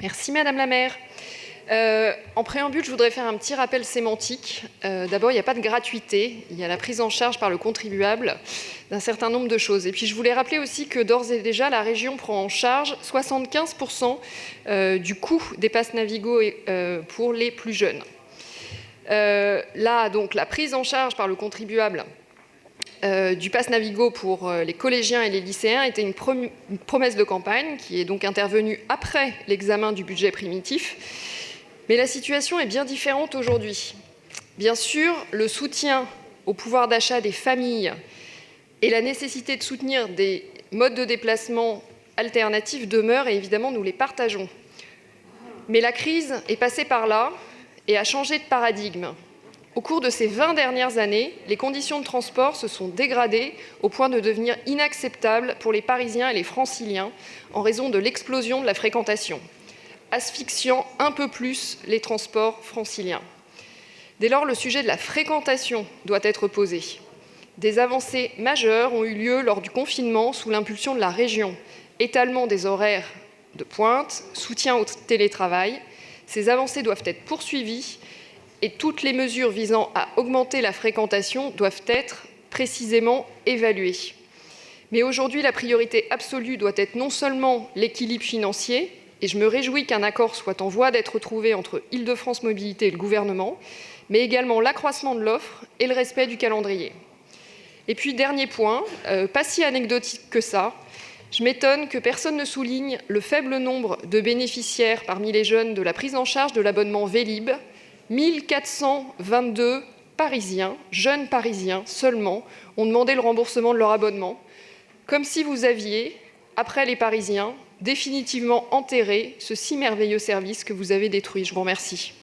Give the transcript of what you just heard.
Merci Madame la maire. En préambule, je voudrais faire un petit rappel sémantique. D'abord, il n'y a pas de gratuité, il y a la prise en charge par le contribuable d'un certain nombre de choses. Et puis, je voulais rappeler aussi que d'ores et déjà, la région prend en charge 75% du coût des passes Navigo pour les plus jeunes. Là, donc, la prise en charge par le contribuable du pass Navigo pour les collégiens et les lycéens était une promesse de campagne qui est donc intervenue après l'examen du budget primitif. Mais la situation est bien différente aujourd'hui. Bien sûr, le soutien au pouvoir d'achat des familles et la nécessité de soutenir des modes de déplacement alternatifs demeurent et évidemment nous les partageons. Mais la crise est passée par là et a changé de paradigme. Au cours de ces 20 dernières années, les conditions de transport se sont dégradées au point de devenir inacceptables pour les Parisiens et les Franciliens en raison de l'explosion de la fréquentation, asphyxiant un peu plus les transports franciliens. Dès lors, le sujet de la fréquentation doit être posé. Des avancées majeures ont eu lieu lors du confinement sous l'impulsion de la région. Étalement des horaires de pointe, soutien au télétravail. Ces avancées doivent être poursuivies et toutes les mesures visant à augmenter la fréquentation doivent être précisément évaluées. Mais aujourd'hui, la priorité absolue doit être non seulement l'équilibre financier, et je me réjouis qu'un accord soit en voie d'être trouvé entre Île-de-France Mobilités et le gouvernement, mais également l'accroissement de l'offre et le respect du calendrier. Et puis, dernier point, pas si anecdotique que ça, je m'étonne que personne ne souligne le faible nombre de bénéficiaires parmi les jeunes de la prise en charge de l'abonnement Vélib. 1422 Parisiens, jeunes Parisiens seulement, ont demandé le remboursement de leur abonnement, comme si vous aviez, après les Parisiens, définitivement enterré ce si merveilleux service que vous avez détruit. Je vous remercie.